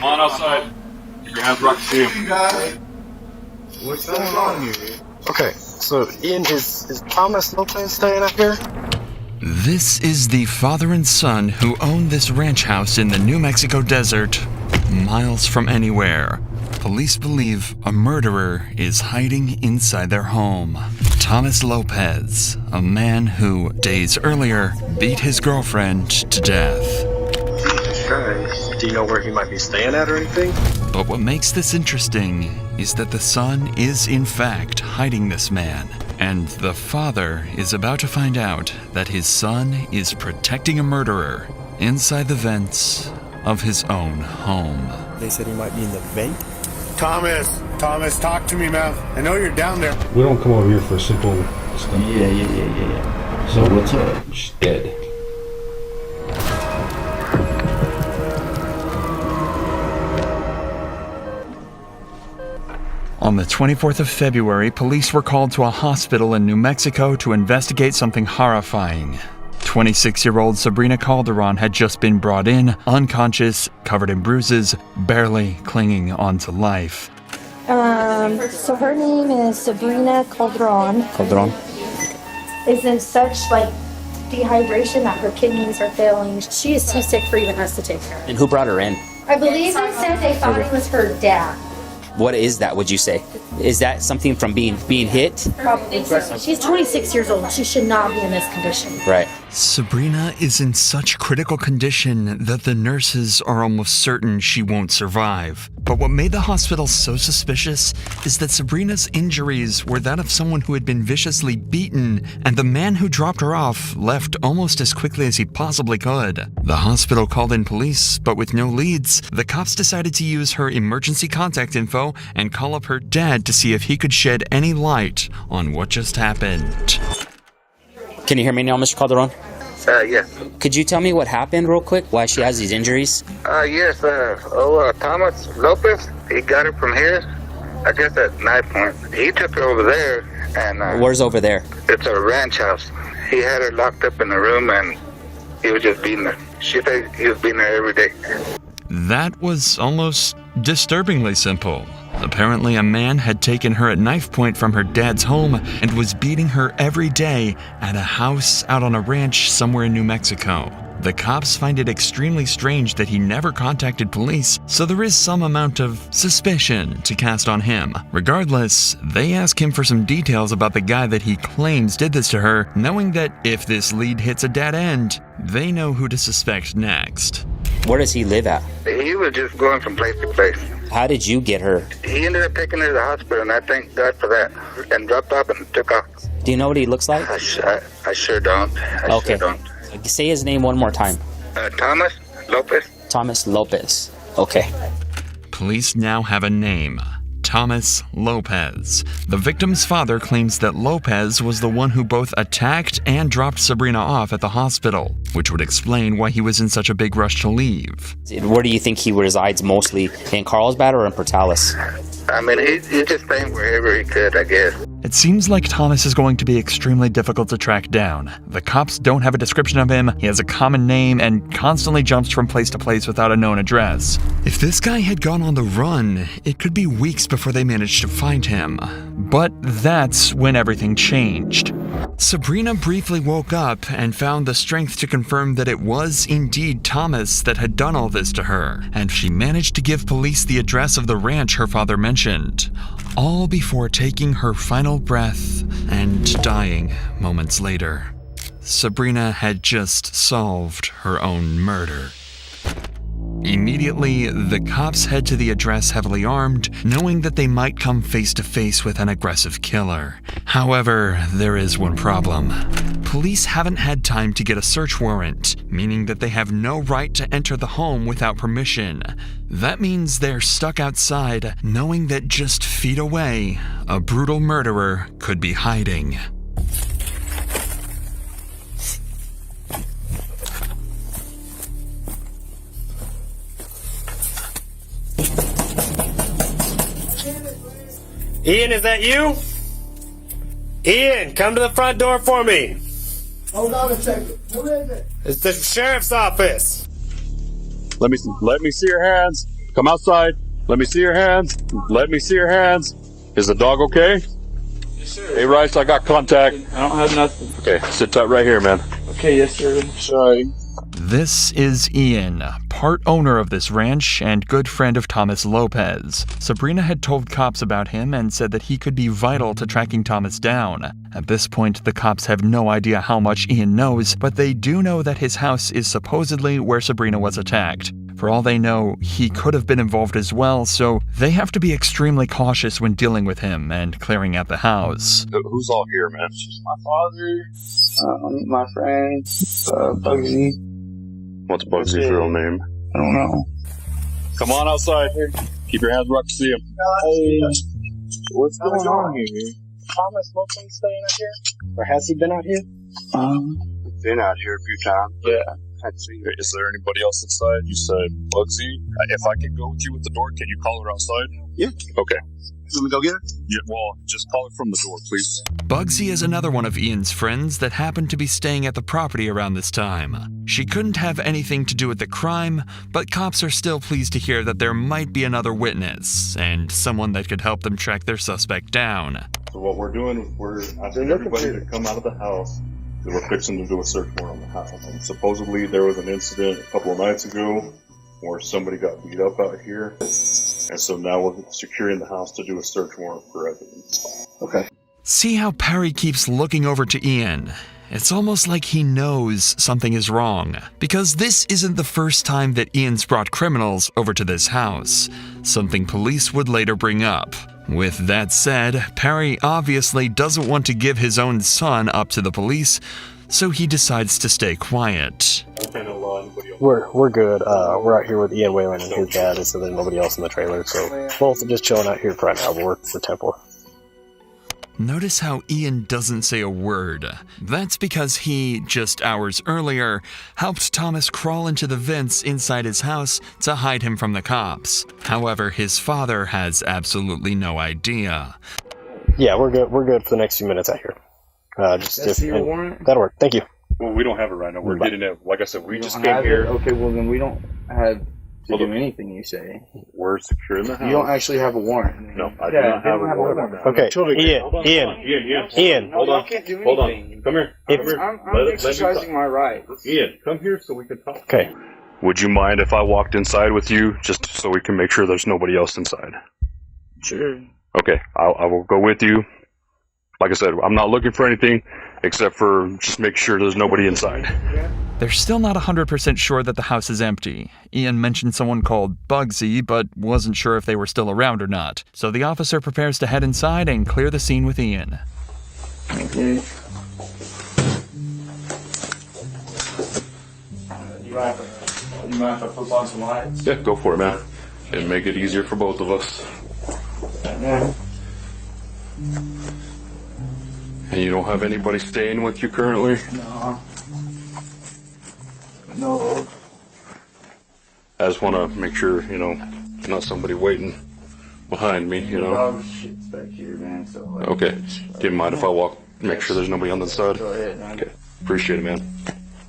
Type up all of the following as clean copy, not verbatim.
Come on outside. Keep your hands where I can see them. What's going on here? Okay, so Ian, is Thomas Lopez staying up here? This is the father and son who own this ranch house in the New Mexico desert, miles from anywhere. Police believe a murderer is hiding inside their home. Thomas Lopez, a man who, days earlier, beat his girlfriend to death. Guys, do you know where he might be staying at or anything? But what makes this interesting is that the son is in fact hiding this man, and the father is about to find out that his son is protecting a murderer inside the vents of his own home. They said he might be in the vent? Thomas, talk to me, man. I know you're down there. We don't come over here for simple stuff. Yeah. So what's up? She's dead. On the 24th of February, police were called to a hospital in New Mexico to investigate something horrifying. 26-year-old Sabrina Calderon had just been brought in, unconscious, covered in bruises, barely clinging onto life. So her name is Sabrina Calderon. Is in such dehydration that her kidneys are failing. She is too sick for even us to take her. And who brought her in? I believe they said they thought it was her dad. What is that, would you say? Is that something from being hit? Probably. She's 26 years old. She should not be in this condition. Right. Sabrina is in such critical condition that the nurses are almost certain she won't survive. But what made the hospital so suspicious is that Sabrina's injuries were that of someone who had been viciously beaten, and the man who dropped her off left almost as quickly as he possibly could. The hospital called in police, but with no leads, the cops decided to use her emergency contact info and call up her dad to see if he could shed any light on what just happened. Can you hear me now, Mr. Calderon? Yes. Could you tell me what happened real quick? Why she has these injuries? Yes, Thomas Lopez, he got it from here. I guess at knife point. He took her over there, and... Where's over there? It's a ranch house. He had her locked up in the room, and he was just beating her. She said he was beating her every day. That was almost disturbingly simple. Apparently, a man had taken her at knife point from her dad's home and was beating her every day at a house out on a ranch somewhere in New Mexico. The cops find it extremely strange that he never contacted police, so there is some amount of suspicion to cast on him. Regardless, they ask him for some details about the guy that he claims did this to her, knowing that if this lead hits a dead end, they know who to suspect next. Where does he live at? He was just going from place to place. How did you get her? He ended up taking her to the hospital, and I thank God for that, and dropped off and took off. Do you know what he looks like? I sure don't. Okay. Sure don't. Say his name one more time. Thomas Lopez. Thomas Lopez. Okay. Police now have a name. Thomas Lopez. The victim's father claims that Lopez was the one who both attacked and dropped Sabrina off at the hospital, which would explain why he was in such a big rush to leave. Where do you think he resides mostly? In Carlsbad or in Portales? I mean, he's just staying wherever he could, I guess. It seems like Thomas is going to be extremely difficult to track down. The cops don't have a description of him, he has a common name, and constantly jumps from place to place without a known address. If this guy had gone on the run, it could be weeks before they managed to find him. But that's when everything changed. Sabrina briefly woke up and found the strength to confirm that it was indeed Thomas that had done all this to her, and she managed to give police the address of the ranch her father mentioned, all before taking her final breath and dying moments later. Sabrina had just solved her own murder. Immediately, the cops head to the address heavily armed, knowing that they might come face to face with an aggressive killer. However, there is one problem. Police haven't had time to get a search warrant, meaning that they have no right to enter the home without permission. That means they're stuck outside, knowing that just feet away, a brutal murderer could be hiding. Ian, is that you? Ian, come to the front door for me. Hold on a second. Who is it? It's the sheriff's office. Let me see your hands. Come outside. Let me see your hands. Let me see your hands. Is the dog okay? Yes, sir. Hey, Rice, I got contact. I don't have nothing. Okay, sit tight right here, man. Okay, yes, sir. Sorry. This is Ian, part owner of this ranch and good friend of Thomas Lopez. Sabrina had told cops about him and said that he could be vital to tracking Thomas down. At this point, the cops have no idea how much Ian knows, but they do know that his house is supposedly where Sabrina was attacked. For all they know, he could have been involved as well, so they have to be extremely cautious when dealing with him and clearing out the house. Who's all here, man? My father, my friend, Bugsy. What's Bugsy's real name? I don't know. Come on outside. Keep your hands where I can see him. Hey, what's going on here? Thomas Lopez staying out here? Or has he been out here? Been out here a few times. Yeah. Is there anybody else inside? You said Bugsy. If I can go with you with the door, can you call her outside? Yeah. Okay. Let me go get her? Yeah, well, just call her from the door, please. Bugsy is another one of Ian's friends that happened to be staying at the property around this time. She couldn't have anything to do with the crime, but cops are still pleased to hear that there might be another witness, and someone that could help them track their suspect down. So what we're doing, we're asking everybody to come out of the house. We're fixing to do a search warrant on the house. And supposedly there was an incident a couple of nights ago where somebody got beat up out here. And so now we're securing the house to do a search warrant for evidence. Okay. See how Perry keeps looking over to Ian? It's almost like he knows something is wrong, because this isn't the first time that Ian's brought criminals over to this house, something police would later bring up. With that said, Perry obviously doesn't want to give his own son up to the police, so he decides to stay quiet. We're good. We're out here with Ian Whalen and his dad, and so there's nobody else in the trailer, so both are just chilling out here right now. We'll work the temple. Notice how Ian doesn't say a word. That's because he, just hours earlier, helped Thomas crawl into the vents inside his house to hide him from the cops. However, his father has absolutely no idea. Yeah, we're good. We're good for the next few minutes out here. Just your warrant? That'll work. Thank you. Well, we don't have it right now. We're getting it. Like I said, we just Don't came have here. it? Okay, well then we don't have to do anything you say. We're securing the house. You don't actually have a warrant. No, I do not have a warrant. Okay, Ian. Hold on. I can't do Hold anything. on. Come here. I'm exercising my right. Ian, come here so we can talk. Okay. Would you mind if I walked inside with you, just so we can make sure there's nobody else inside? Sure. Okay, I will go with you. Like I said, I'm not looking for anything except for just make sure there's nobody inside. They're still not 100% sure that the house is empty. Ian mentioned someone called Bugsy, but wasn't sure if they were still around or not. So the officer prepares to head inside and clear the scene with Ian. Okay. You mind if I flip on some lights? Yeah, go for it, man. It'd make it easier for both of us. And you don't have anybody staying with you currently? No. I just want to make sure, not somebody waiting behind me, Dog shit's back here, man. So like, Okay. Do you mind if I walk, make sure there's nobody on the side? Go ahead, man. Okay. Appreciate it, man.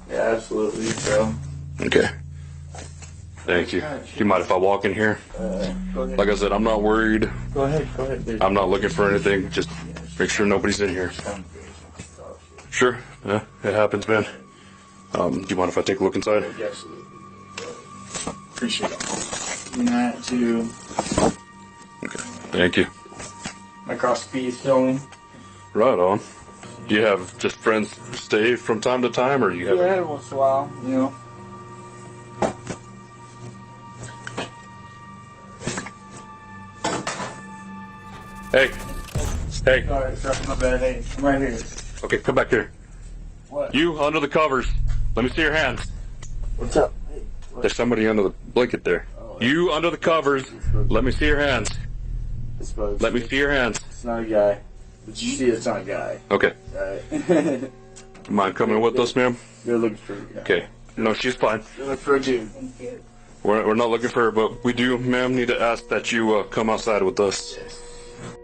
Yeah, absolutely, bro. Okay. Thank you. Do you mind if I walk in here? Go ahead. Like I said, I'm not worried. Go ahead. I'm not looking for anything. Just make sure nobody's in here. Sure. Yeah, it happens, man. Do you mind if I take a look inside? Absolutely. Appreciate it. And that too. Okay. Thank you. Across the piece, filming. Right on. Do you have just friends stay from time to time, or you have? Yeah, once in a while, Hey. Sorry, my bad. Hey, I'm right here. Okay, come back here. What? You under the covers. Let me see your hands. What's up? Hey, what? There's somebody under the blanket there. You under the covers. Let me see your hands. Let me see your hands. It's not a guy. But you see, it's not a guy. Okay. Alright. Mind coming with us, ma'am? You're looking for a guy. Okay. No, she's fine. You're looking for a dude. We're not looking for her, but we do, ma'am, need to ask that you come outside with us.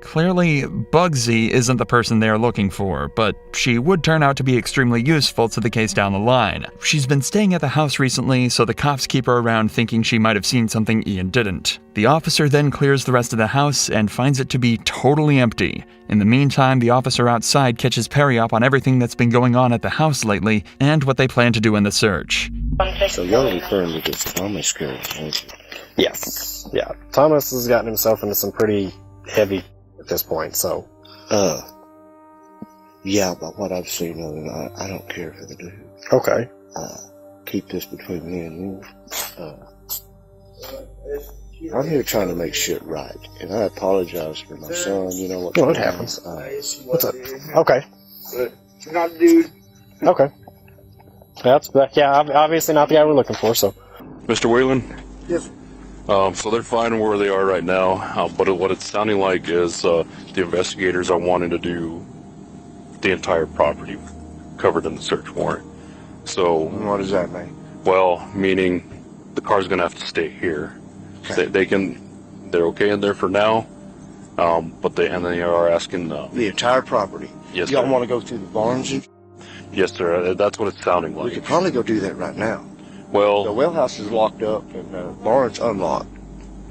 Clearly, Bugsy isn't the person they are looking for, but she would turn out to be extremely useful to the case down the line. She's been staying at the house recently, so the cops keep her around thinking she might have seen something Ian didn't. The officer then clears the rest of the house and finds it to be totally empty. In the meantime, the officer outside catches Perry up on everything that's been going on at the house lately and what they plan to do in the search. So you're referring to this Thomas girl, aren't you? Yes. Yeah. Thomas has gotten himself into some pretty heavy at this point, so. Yeah, but what I've seen of it, I don't care for the dude. Okay. Keep this between me and you. I'm here trying to make shit right, and I apologize for my son, you know what. Well, it happens. What's up? Okay. Not a dude. Okay. Yeah, obviously not the guy we're looking for, so. Mr. Whalen? Yes. So they're fine where they are right now, but what it's sounding like is the investigators are wanting to do the entire property covered in the search warrant. So What does that mean? well, meaning the car's gonna have to stay here. Okay. They're okay in there for now, but they are asking The entire property? Yes, Y'all sir. want to go through the barns? Yes, sir. That's what it's sounding We like. could probably go do that right now. Well, The well house is locked up and the barn's unlocked.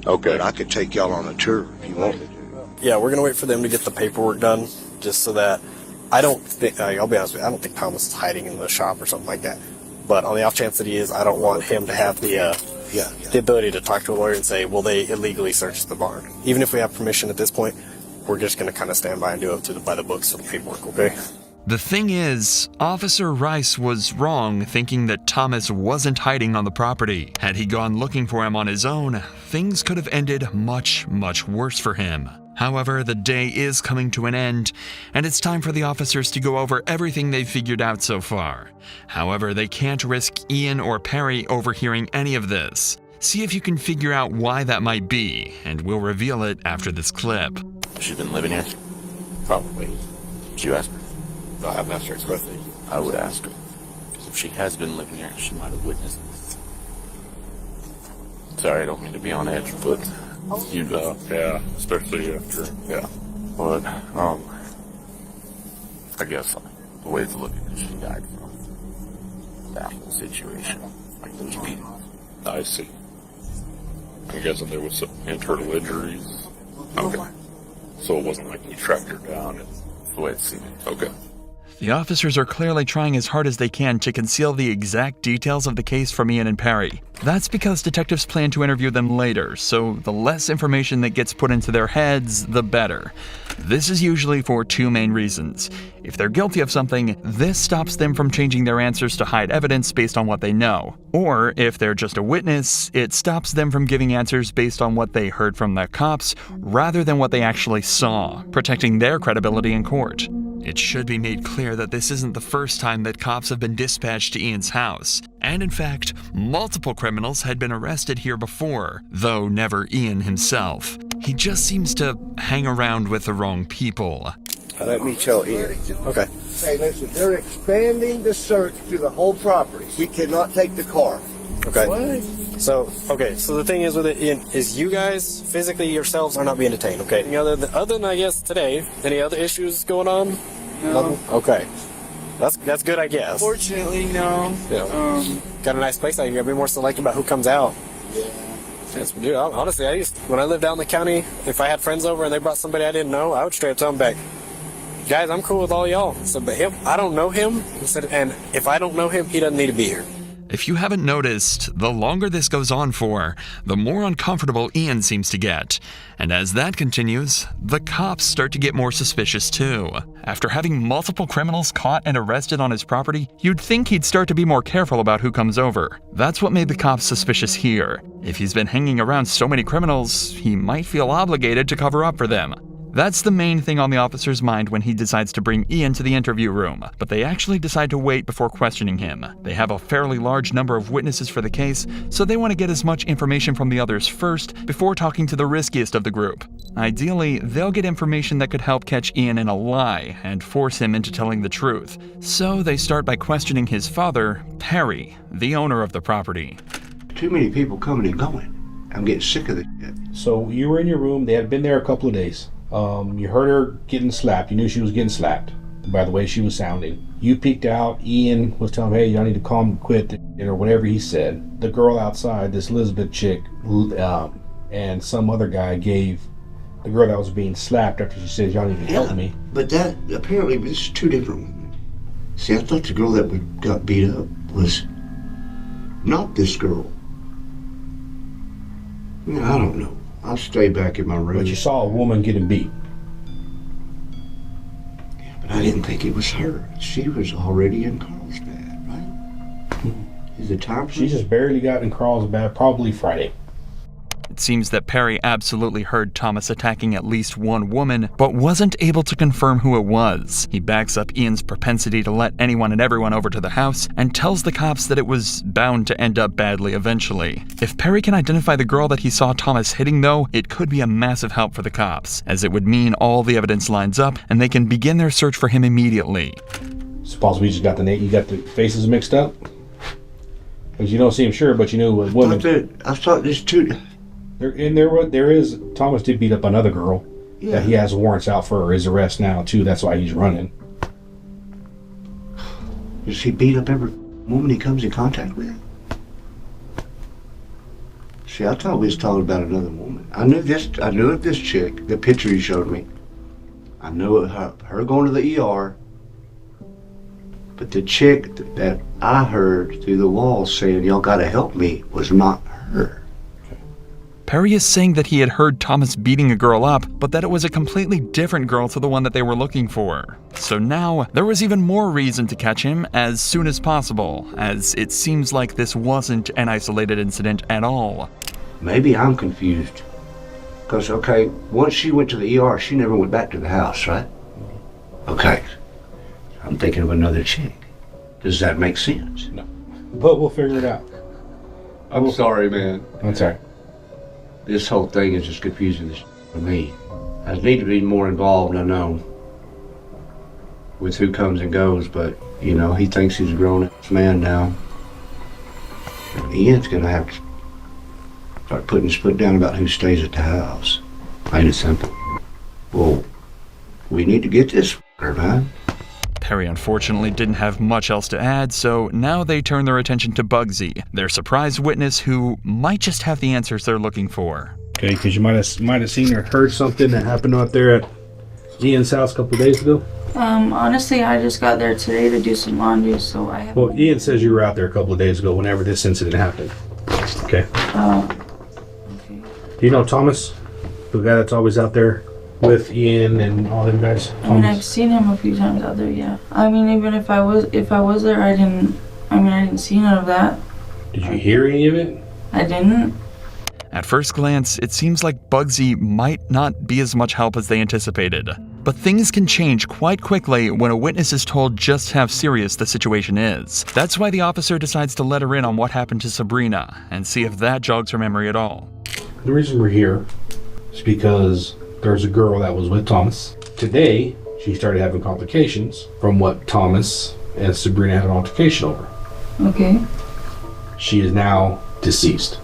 okay. But I could take y'all on a tour if you wanted to. Yeah, we're gonna wait for them to get the paperwork done, just so that I don't think, I'll be honest with you, I don't think Thomas is hiding in the shop or something like that. But on the off chance that he is, I don't want him to have the ability to talk to a lawyer and say, well, they illegally searched the barn. Even if we have permission at this point, we're just gonna kind of stand by and do it by the books of the paperwork, okay? The thing is, Officer Rice was wrong thinking that Thomas wasn't hiding on the property. Had he gone looking for him on his own, things could have ended much, much worse for him. However, the day is coming to an end, and it's time for the officers to go over everything they've figured out so far. However, they can't risk Ian or Perry overhearing any of this. See if you can figure out why that might be, and we'll reveal it after this clip. She's been living here? Probably. Did you ask her? No, I haven't asked her expressly. I would ask her. Because if she has been living here, she might have witnessed this. Sorry, I don't mean to be on edge, but you know, yeah, especially after, yeah. But, I guess the way to look at it, she died from that whole situation. Like those beatings. I see. I'm guessing there was some internal injuries. Okay. So it wasn't like you tracked her down. That's the way it seemed. Okay. The officers are clearly trying as hard as they can to conceal the exact details of the case from Ian and Perry. That's because detectives plan to interview them later, so the less information that gets put into their heads, the better. This is usually for two main reasons. If they're guilty of something, this stops them from changing their answers to hide evidence based on what they know. Or, if they're just a witness, it stops them from giving answers based on what they heard from the cops, rather than what they actually saw, protecting their credibility in court. It should be made clear that this isn't the first time that cops have been dispatched to Ian's house. And in fact, multiple criminals had been arrested here before, though never Ian himself. He just seems to hang around with the wrong people. Let me tell Ian. Okay. Hey, listen, they're expanding the search to the whole property. We cannot take the car. Okay. What? So the thing is with it, Ian, is you guys physically yourselves are not being detained, okay? Any other than I guess today, any other issues going on? No. Nothing? Okay. That's good, I guess. Fortunately, no. Yeah. Got a nice place out here. I'll be more selective about who comes out. Yeah. Yes, dude, honestly, when I lived out in the county, if I had friends over and they brought somebody I didn't know, I would straight up tell them back, guys, I'm cool with all y'all. So, but him, I don't know him. And if I don't know him, he doesn't need to be here. If you haven't noticed, the longer this goes on for, the more uncomfortable Ian seems to get. And as that continues, the cops start to get more suspicious too. After having multiple criminals caught and arrested on his property, you'd think he'd start to be more careful about who comes over. That's what made the cops suspicious here. If he's been hanging around so many criminals, he might feel obligated to cover up for them. That's the main thing on the officer's mind when he decides to bring Ian to the interview room, but they actually decide to wait before questioning him. They have a fairly large number of witnesses for the case, so they want to get as much information from the others first before talking to the riskiest of the group. Ideally, they'll get information that could help catch Ian in a lie and force him into telling the truth. So they start by questioning his father, Perry, the owner of the property. Too many people coming and going. I'm getting sick of this shit. So you were in your room. They had been there a couple of days. You heard her getting slapped. You knew she was getting slapped by the way she was sounding. You peeked out. Ian was telling him, hey, y'all need to calm, quit, or whatever he said. The girl outside, this Elizabeth chick, and some other guy gave the girl that was being slapped after she said, y'all need to help me. But that, apparently, this is two different women. See, I thought the girl that got beat up was not this girl. I don't know. I'll stay back in my room. But you saw a woman getting beat. Yeah, but I didn't think it was her. She was already in Carlsbad, right? Is it time for She just barely got in Carlsbad, probably Friday. It seems that Perry absolutely heard Thomas attacking at least one woman, but wasn't able to confirm who it was. He backs up Ian's propensity to let anyone and everyone over to the house and tells the cops that it was bound to end up badly eventually. If Perry can identify the girl that he saw Thomas hitting, though, it could be a massive help for the cops, as it would mean all the evidence lines up and they can begin their search for him immediately. Suppose we just got you got the faces mixed up? Because you don't seem sure, but you knew it was women. I thought there's two. There is. Thomas did beat up another girl that he has warrants out for his arrest now too. That's why he's running. Does he beat up every woman he comes in contact with? See, I thought we was talking about another woman. I knew of this chick. The picture you showed me. I knew of her going to the ER. But the chick that I heard through the wall saying, y'all gotta help me, was not her. Perry is saying that he had heard Thomas beating a girl up, but that it was a completely different girl to the one that they were looking for. So now, there was even more reason to catch him as soon as possible, as it seems like this wasn't an isolated incident at all. Maybe I'm confused. Because, okay, once she went to the ER, she never went back to the house, right? Okay. I'm thinking of another chick. Does that make sense? No. But we'll figure it out. I'm sorry, man. I'm sorry. This whole thing is just confusing for me. I need to be more involved, I know, with who comes and goes, but, you know, he thinks he's a grown-ass man now. Ian's gonna have to start putting his foot down about who stays at the house. Plain and simple. Well, we need to get this f***er, man. Perry unfortunately didn't have much else to add, so now they turn their attention to Bugsy, their surprise witness who might just have the answers they're looking for. Okay, because you might have seen or heard something that happened out there at Ian's house a couple of days ago. Honestly, I just got there today to do some laundry, so I have. Well, Ian says you were out there a couple of days ago whenever this incident happened. Okay. Okay. Do you know Thomas, the guy that's always out there with Ian and all them guys? Thomas? I mean, I've seen him a few times out there. Yeah. I mean, even if I was there, I didn't see none of that. Did you hear any of it? I didn't. At first glance, it seems like Bugsy might not be as much help as they anticipated. But things can change quite quickly when a witness is told just how serious the situation is. That's why the officer decides to let her in on what happened to Sabrina and see if that jogs her memory at all. The reason we're here is because there's a girl that was with Thomas. Today, she started having complications from what Thomas and Sabrina had an altercation over. Okay. She is now deceased.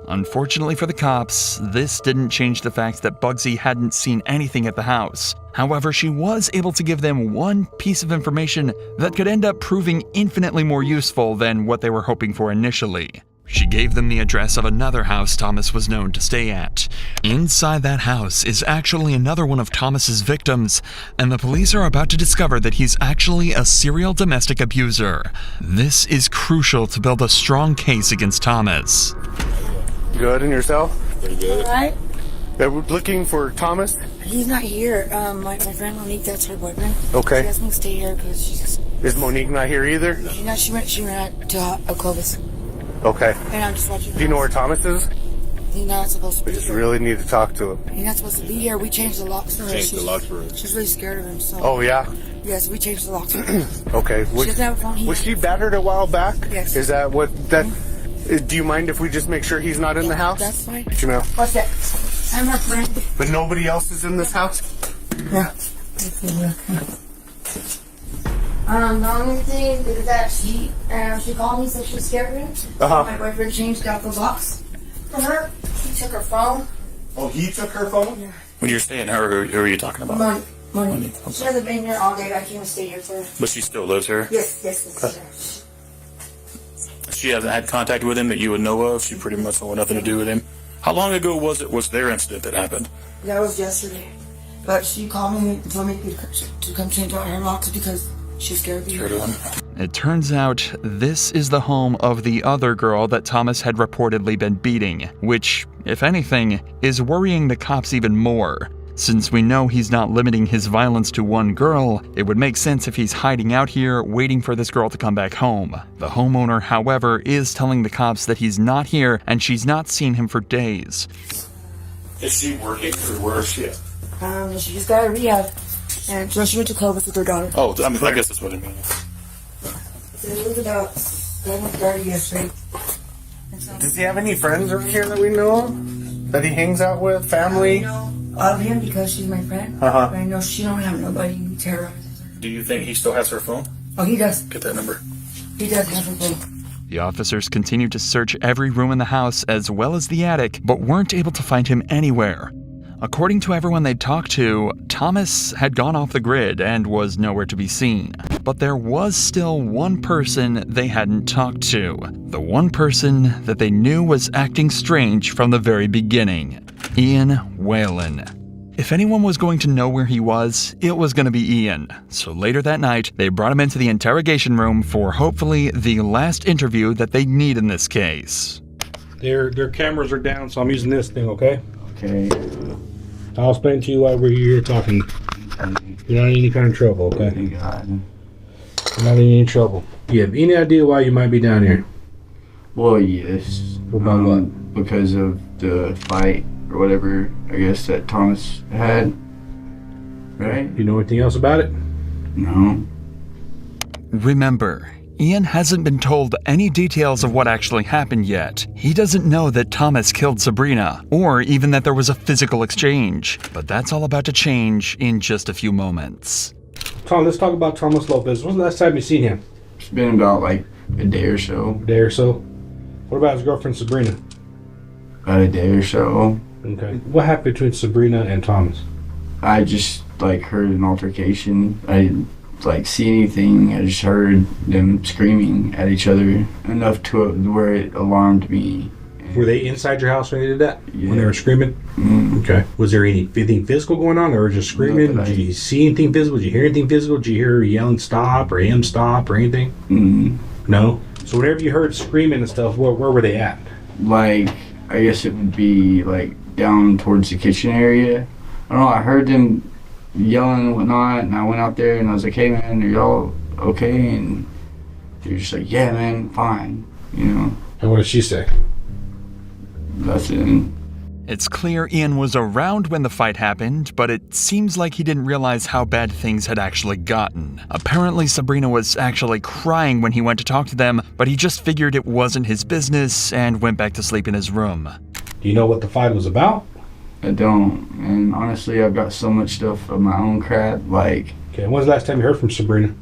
Unfortunately for the cops, this didn't change the fact that Bugsy hadn't seen anything at the house. However, she was able to give them one piece of information that could end up proving infinitely more useful than what they were hoping for initially. She gave them the address of another house Thomas was known to stay at. Inside that house is actually another one of Thomas's victims, and the police are about to discover that he's actually a serial domestic abuser. This is crucial to build a strong case against Thomas. Good, and yourself? Pretty good. Alright. They're looking for Thomas? He's not here. My friend Monique, that's her boyfriend. Okay. She asked me to stay here because she's... Is Monique not here either? She went out to Clovis. Okay. And I'm just watching. Do you know where Thomas is? He's not supposed to be here. We just here. really need to talk to him. He's not supposed to be here. We changed the locks for her. Changed the locks for her. She's really scared of him, so... Oh, yeah? Yes, we changed the locks for her. Okay. She doesn't have a phone. Was she battered a while back? Yes. Is that what... that? Do you mind if we just make sure he's not in the house? That's fine. You know. What's that? I'm her friend. But nobody else is in this house? Yeah. The only thing is that she called me, said she was scared of him. Uh-huh. My boyfriend changed out the locks for her. He took her phone Oh, he took her phone? Yeah. When you're saying her, who are you talking about? Money. She hasn't been here all day. I can't stay here for her. But she still lives here? Yes. She hasn't had contact with him that you would know of? She pretty much had nothing to do with him? How long ago was their incident that happened? That was yesterday. But she called me and told me to come change out her locks because she's scared of you. It turns out this is the home of the other girl that Thomas had reportedly been beating, which, if anything, is worrying the cops even more. Since we know he's not limiting his violence to one girl, it would make sense if he's hiding out here waiting for this girl to come back home. The homeowner, however, is telling the cops that he's not here and she's not seen him for days. Is she working or where is she at? She just got a rehab. And so she went to Clovis with her daughter. Oh, I mean, I guess that's what I mean. It was about 7:30 yesterday. Does he have any friends around here that we know of? That he hangs out with? Family? I know of him because she's my friend. But I know she don't have nobody who terrorizes her. Do you think he still has her phone? Oh, he does. Get that number. He does have her phone. The officers continued to search every room in the house as well as the attic, but weren't able to find him anywhere. According to everyone they talked to, Thomas had gone off the grid and was nowhere to be seen. But there was still one person they hadn't talked to. The one person that they knew was acting strange from the very beginning. Ian Whalen. If anyone was going to know where he was, it was going to be Ian. So later that night, they brought him into the interrogation room for hopefully the last interview that they'd need in this case. Their cameras are down, so I'm using this thing, okay? Okay. I'll explain to you why we're here talking. You're not in any kind of trouble, okay? Thank God. You're not in any trouble. You have any idea why you might be down here? Well, yes. About what? Because of the fight or whatever, I guess, that Thomas had. Right? You know anything else about it? No. Remember, Ian hasn't been told any details of what actually happened yet. He doesn't know that Thomas killed Sabrina, or even that there was a physical exchange. But that's all about to change in just a few moments. Tom, let's talk about Thomas Lopez. When's the last time you seen him? It's been about like a day or so. Day or so? What about his girlfriend Sabrina? About a day or so. Okay. What happened between Sabrina and Thomas? I just like heard an altercation. I didn't like see anything. I just heard them screaming at each other enough to where it alarmed me. Were they inside your house when they did that? Yeah. When they were screaming? Mm. Okay. Was there anything physical going on, or just screaming? Did you see anything physical? Did you hear anything physical? Did you hear her yelling stop, or him stop, or anything? No? So whenever you heard screaming and stuff, where were they at? Like, I guess it would be like down towards the kitchen area. I don't know, I heard them yelling and whatnot, and I went out there and I was like, hey man, are y'all okay? And they're just like, yeah man, fine, you know. And what did she say? Nothing. It's clear Ian was around when the fight happened, but it seems like he didn't realize how bad things had actually gotten. Apparently Sabrina was actually crying when he went to talk to them, but he just figured it wasn't his business and went back to sleep in his room. Do you know what the fight was about? I don't, and honestly I've got so much stuff of my own crap, like... Okay, when's the last time you heard from Sabrina?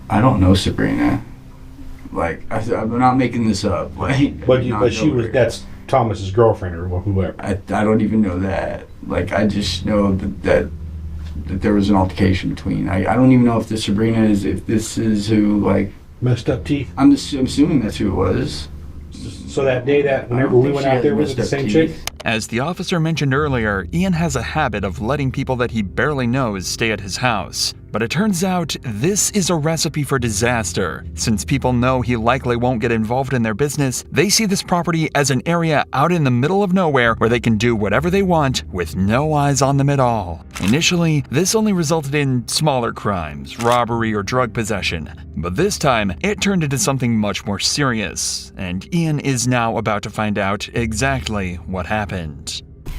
I don't know Sabrina. Like, I'm not making this up. Like, But she was, that's Thomas's girlfriend or whoever. I don't even know that. Like, I just know that there was an altercation between. I don't even know if this Sabrina is, if this is who, like... Messed up teeth? I'm assuming that's who it was. So that day that whenever we went out there, was it the same chick? As the officer mentioned earlier, Ian has a habit of letting people that he barely knows stay at his house. But it turns out this is a recipe for disaster. Since people know he likely won't get involved in their business, they see this property as an area out in the middle of nowhere where they can do whatever they want with no eyes on them at all. Initially, this only resulted in smaller crimes, robbery or drug possession. But this time, it turned into something much more serious, and Ian is now about to find out exactly what happened. Do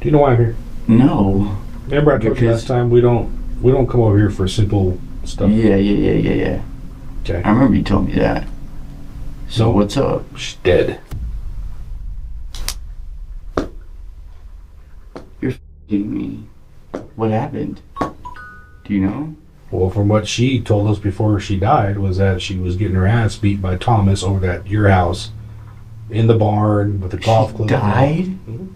you know why I'm here? No. Remember I told you last time we don't come over here for simple stuff. Yeah. Okay. I remember you told me that. So what's up? She's dead. You're f***ing me. What happened? Do you know? Well, from what she told us before she died was that she was getting her ass beat by Thomas over at your house in the barn with the golf club. Died? Mm-hmm.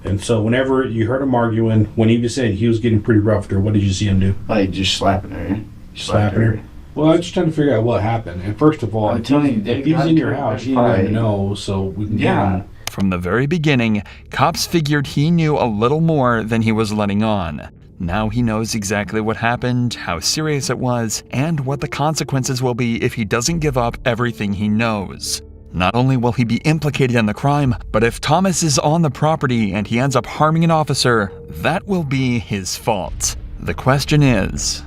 And so whenever you heard him arguing, when he was saying he was getting pretty rough with her, what did you see him do? Like just slapping her. Slapping her? Well, I'm just trying to figure out what happened. And first of all, I'm telling you, if he was in your house, you didn't even know, so we can get him. From the very beginning, cops figured he knew a little more than he was letting on. Now he knows exactly what happened, how serious it was, and what the consequences will be if he doesn't give up everything he knows. Not only will he be implicated in the crime, but if Thomas is on the property and he ends up harming an officer, that will be his fault. The question is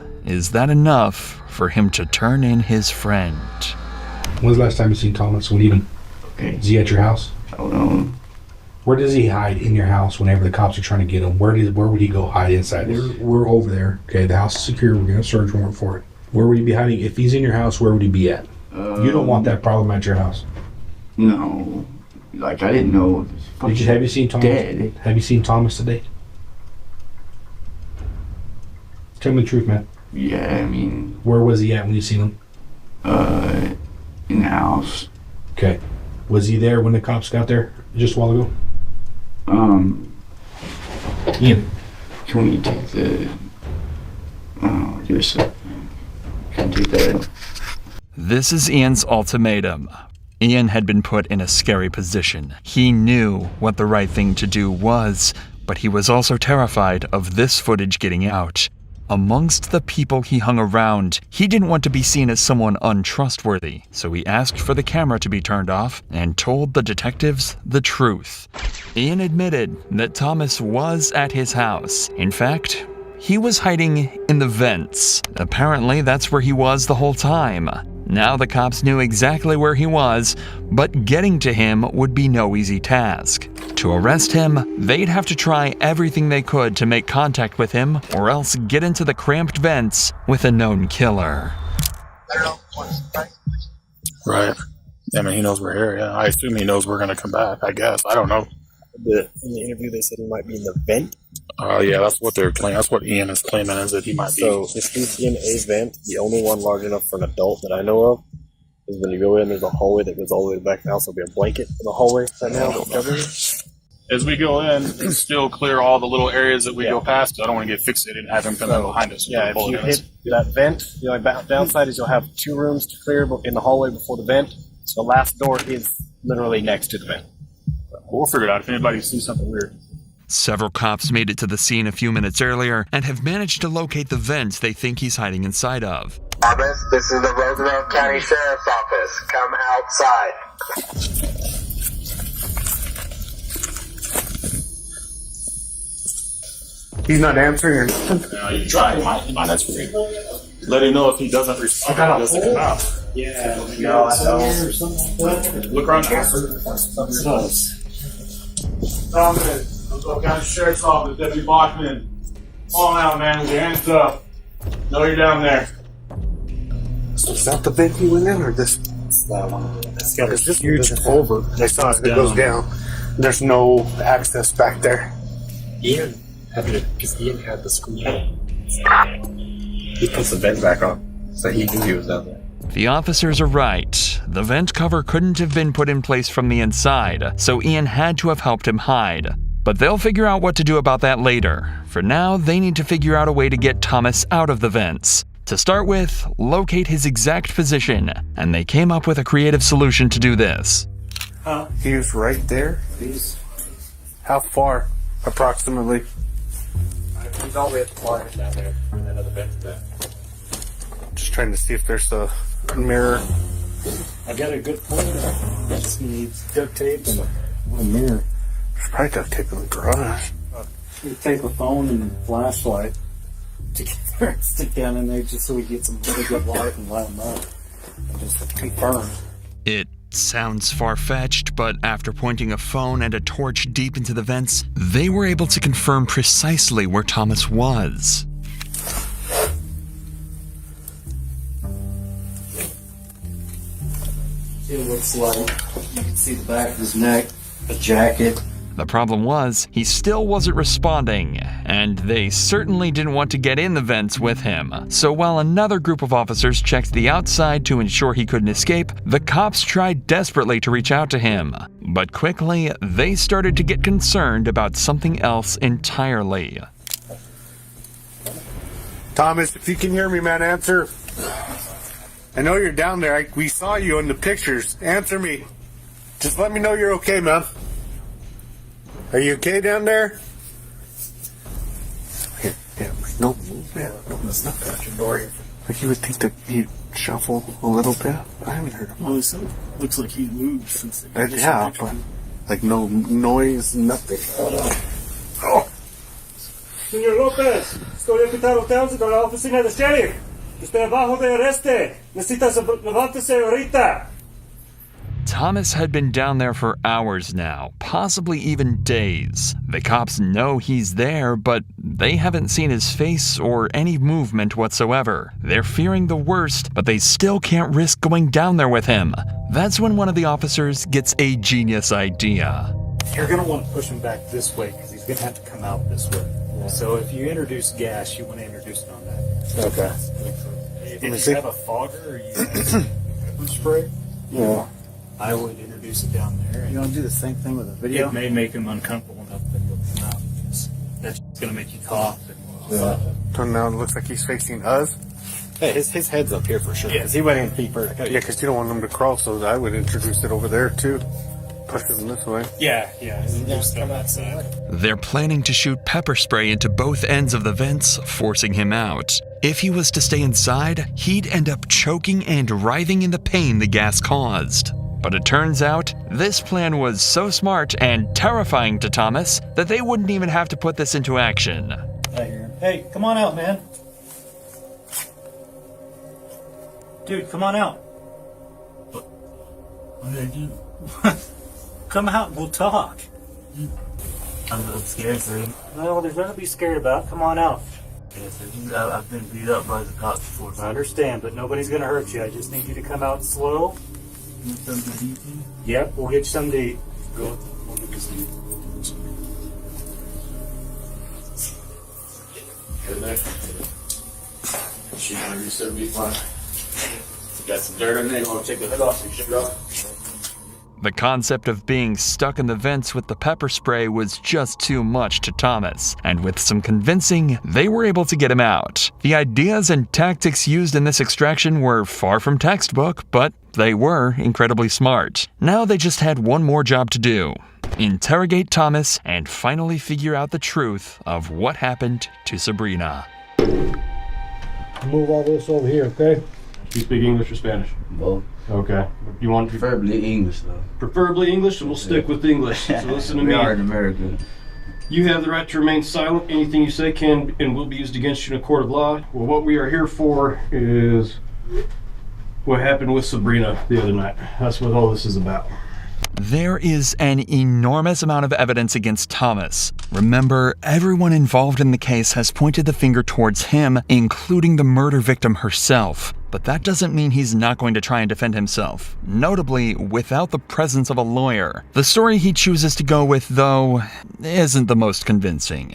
that enough for him to turn in his friend? When's the last time you seen Thomas? When even? Okay. Is he at your house? I don't know. Where does he hide in your house whenever the cops are trying to get him? Where would he go hide inside? We're over there. Okay, the house is secure. We're going to search warrant for it. Where would he be hiding? If he's in your house, where would he be at? You don't want that problem at your house. No. Like, I didn't know. Have you seen Thomas? Dead. Have you seen Thomas today? Tell me the truth, man. Yeah, I mean. Where was he at when you seen him? In the house. Okay. Was he there when the cops got there just a while ago? Ian, can we take the... Oh, just a... Can take that. This is Ian's ultimatum. Ian had been put in a scary position. He knew what the right thing to do was, but he was also terrified of this footage getting out. Amongst the people he hung around, he didn't want to be seen as someone untrustworthy, so he asked for the camera to be turned off and told the detectives the truth. Ian admitted that Thomas was at his house. In fact, he was hiding in the vents. Apparently, that's where he was the whole time. Now the cops knew exactly where he was, but getting to him would be no easy task. To arrest him, they'd have to try everything they could to make contact with him, or else get into the cramped vents with a known killer. Right. I mean, he knows we're here, yeah. I assume he knows we're going to come back, I guess. I don't know. In the interview, they said he might be in the vent. Yeah, that's what they're claiming. That's what Ian is claiming, is that he might be. So if he's in a vent, the only one large enough for an adult that I know of is when you go in, there's a hallway that goes all the way back. Now, so there'll be a blanket in the hallway right now that covers it. As we go in, still clear all the little areas that we go past. I don't want to get fixated and have him come in behind us. Yeah, if you hit that vent, the only downside is you'll have 2 rooms to clear in the hallway before the vent. So the last door is literally next to the vent. We'll figure it out if anybody sees something weird. Several cops made it to the scene a few minutes earlier and have managed to locate the vent they think he's hiding inside of. Thomas, this is the Roosevelt County Sheriff's Office. Come outside. He's not answering or nothing. You try. He might answer me. Let him know if he doesn't respond. He doesn't come out. Yeah. No, I don't. Look around here. Thomas, Roosevelt County Sheriff's Office, Deputy Bachman. Come on out, man, with your hands up. Know you're down there. So is that the vent he went in, or this? It's that one. It's got a huge culvert. I saw it. It goes down. There's no access back there. Ian had the screen. He puts the vent back on, so he knew he was down there. The officers are right. The vent cover couldn't have been put in place from the inside, so Ian had to have helped him hide. But they'll figure out what to do about that later. For now, they need to figure out a way to get Thomas out of the vents. To start with, locate his exact position, and they came up with a creative solution to do this. He was right there. How far, approximately? He's all the way at the far end down there, and then another vent to that. Just trying to see if there's a mirror. I got a good point. Just needs duct tape and a little mirror. There's probably duct tape in the garage. You take a phone and a flashlight together and stick down in there just so we get some really good light and light them up. And just confirm. It sounds far-fetched, but after pointing a phone and a torch deep into the vents, they were able to confirm precisely where Thomas was. It looks like you can see the back of his neck, a jacket, The problem was, he still wasn't responding, and they certainly didn't want to get in the vents with him. So while another group of officers checked the outside to ensure he couldn't escape, the cops tried desperately to reach out to him. But quickly, they started to get concerned about something else entirely. Thomas, if you can hear me, man, answer. I know you're down there. We saw you in the pictures. Answer me. Just let me know you're okay, man. Are you okay down there? Here, no movement. No, that's not at your door. Like you would think that he'd shuffle a little bit. I haven't heard him. Well, it looks like he moved since. Yeah, but like no noise, nothing. Oh. Señor López, estoy hospitalizado con la oficina de sheriff. Estoy abajo de arreste. Necesitas levántese ahorita. Thomas had been down there for hours now, possibly even days. The cops know he's there, but they haven't seen his face or any movement whatsoever. They're fearing the worst, but they still can't risk going down there with him. That's when one of the officers gets a genius idea. You're going to want to push him back this way because he's going to have to come out this way. Yeah. So if you introduce gas, you want to introduce it on that. Okay. If you have a fogger or you have pepper spray, yeah, I would introduce it down there. You want to do the same thing with a video? It may make him uncomfortable enough that he'll come out. That's going to make you cough. Yeah. So now it looks like he's facing us. Hey, his head's up here for sure. Yeah, he went in feet first. Yeah, because you don't want him to crawl, so I would introduce it over there too. Push him this way. Yeah. Introduce it on that side. They're planning to shoot pepper spray into both ends of the vents, forcing him out. If he was to stay inside, he'd end up choking and writhing in the pain the gas caused. But it turns out, this plan was so smart and terrifying to Thomas that they wouldn't even have to put this into action. Hey, come on out, man. Dude, come on out. What did I do? Come out and we'll talk. I'm a little scared, sir. Well, there's nothing to be scared about. Come on out. Yes, sir. I've been beat up by the cops before. I understand, but nobody's going to hurt you. I just need you to come out slow. Something to eat? Yep, we'll get you something to eat. Go. We'll get you some to eat. Good there. She might be so be fine. Got some dirt in there. You want to take the hood off? Shake it off. The concept of being stuck in the vents with the pepper spray was just too much to Thomas, and with some convincing, they were able to get him out. The ideas and tactics used in this extraction were far from textbook, but they were incredibly smart. Now they just had one more job to do: interrogate Thomas and finally figure out the truth of what happened to Sabrina. Move all this over here, okay? You speak English or Spanish? Both. Okay. You want preferably English though. Preferably English, and we'll stick with English. So listen to me. We are in America. You have the right to remain silent. Anything you say can and will be used against you in a court of law. Well, what we are here for is what happened with Sabrina the other night. That's what all this is about. There is an enormous amount of evidence against Thomas. Remember, everyone involved in the case has pointed the finger towards him, including the murder victim herself. But that doesn't mean he's not going to try and defend himself, notably without the presence of a lawyer. The story he chooses to go with, though, isn't the most convincing.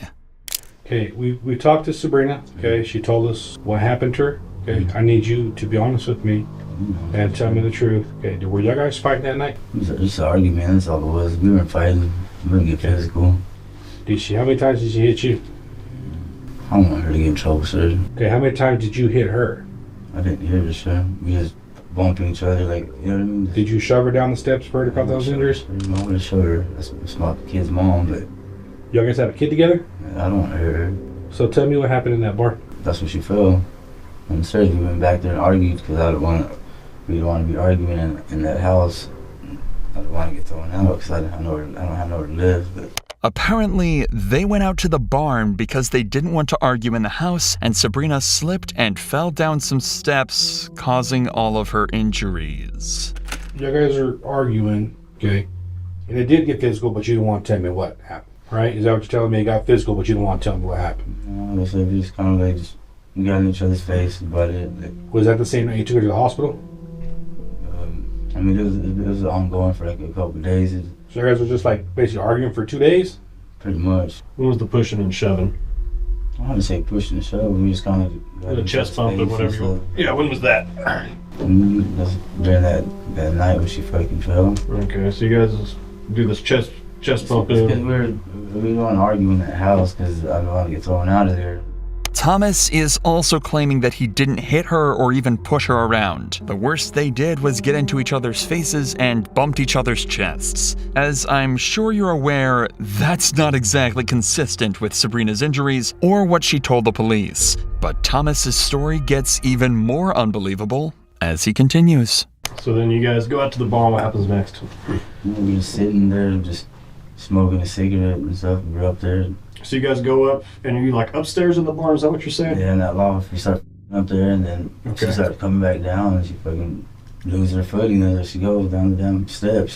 Okay, we talked to Sabrina, okay? She told us what happened to her, okay? I need you to be honest with me and tell me the truth, okay? Were y'all guys fighting that night? It was just an argument, that's all it was. We weren't fighting, we didn't get physical. How many times did she hit you? I don't want her to get in trouble, sir. Okay, how many times did you hit her? I didn't hit her, sir. We just bumping each other, like, you know what I mean? Did you shove her down the steps for her to cause those injuries? I want to show her. That's my kid's mom, but... Y'all guys have a kid together? I don't want to hurt her. So tell me what happened in that bar. That's what she felt. And sir, we went back there and argued because we don't want to be arguing in that house. I don't want to get thrown out because I don't have nowhere to live, but... Apparently, they went out to the barn because they didn't want to argue in the house, and Sabrina slipped and fell down some steps, causing all of her injuries. You guys are arguing, okay? And it did get physical, but you didn't want to tell me what happened, right? Is that what you're telling me? It got physical, but you didn't want to tell me what happened? No, I said we just kind of like we got in each other's face about it. Was that the same night you took her to the hospital? I mean, it was ongoing for like a couple of days. So you guys were just like basically arguing for 2 days? Pretty much. When was the pushing and shoving? I want to say pushing and shoving. We just kind of The chest bump and whatever you want. Yeah, when was that? That's during that night when she fucking fell. Okay, so you guys do this chest bumping. Because we don't want to argue in that house because I don't want to get thrown out of there. Thomas is also claiming that he didn't hit her or even push her around. The worst they did was get into each other's faces and bumped each other's chests. As I'm sure you're aware, that's not exactly consistent with Sabrina's injuries or what she told the police. But Thomas's story gets even more unbelievable as he continues. So then you guys go out to the barn. What happens next? We're just sitting there, just smoking a cigarette and stuff. We're up there. So you guys go up, and you like upstairs in the barn? Is that what you're saying? Yeah, in that loft. We start up there, and then she starts coming back down, and she fucking loses her footing, and there she goes down the damn steps.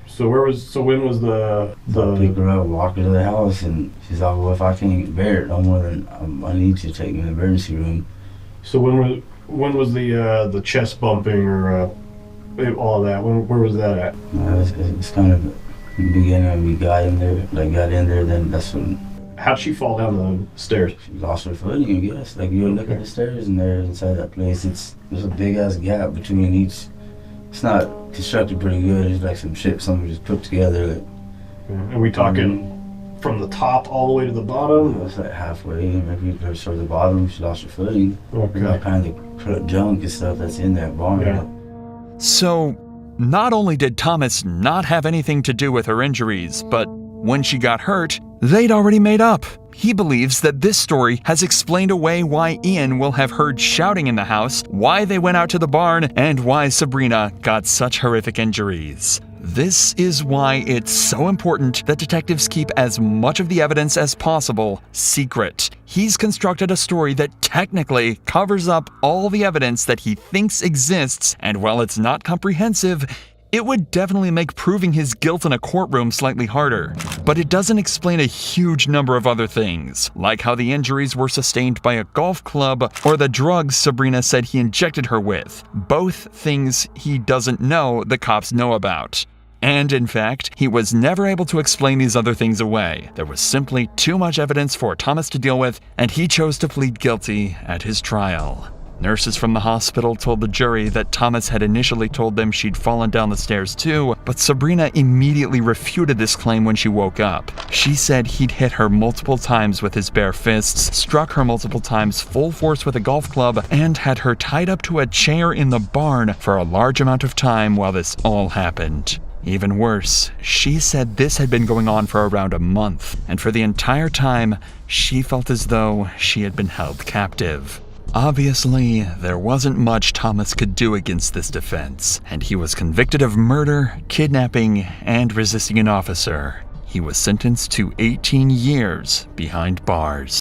So when was the pick her up, walk her to the house, and she's like, well, if I can't bear it no more, then I need you to take me to the emergency room. So when was the chest bumping or all of that? Where was that at? It's kind of in the beginning when we got in there, then that's when. How'd she fall down the stairs? She lost her footing, I guess. Like, you look at the stairs and there inside that place, there's a big ass gap between each. It's not constructed pretty good. It's like some shit somebody just put together. Like, are we talking from the top all the way to the bottom? It's like halfway. Maybe towards the bottom, she lost her footing. Okay. There's all kind of junk and stuff that's in that barn. Yeah. So, not only did Thomas not have anything to do with her injuries, but when she got hurt, they'd already made up. He believes that this story has explained away why Ian will have heard shouting in the house, why they went out to the barn, and why Sabrina got such horrific injuries. This is why it's so important that detectives keep as much of the evidence as possible secret. He's constructed a story that technically covers up all the evidence that he thinks exists, and while it's not comprehensive, it would definitely make proving his guilt in a courtroom slightly harder. But it doesn't explain a huge number of other things, like how the injuries were sustained by a golf club or the drugs Sabrina said he injected her with. Both things he doesn't know the cops know about. And in fact, he was never able to explain these other things away. There was simply too much evidence for Thomas to deal with, and he chose to plead guilty at his trial. Nurses from the hospital told the jury that Thomas had initially told them she'd fallen down the stairs too, but Sabrina immediately refuted this claim when she woke up. She said he'd hit her multiple times with his bare fists, struck her multiple times full force with a golf club, and had her tied up to a chair in the barn for a large amount of time while this all happened. Even worse, she said this had been going on for around a month, and for the entire time, she felt as though she had been held captive. Obviously, there wasn't much Thomas could do against this defense, and he was convicted of murder, kidnapping, and resisting an officer. He was sentenced to 18 years behind bars.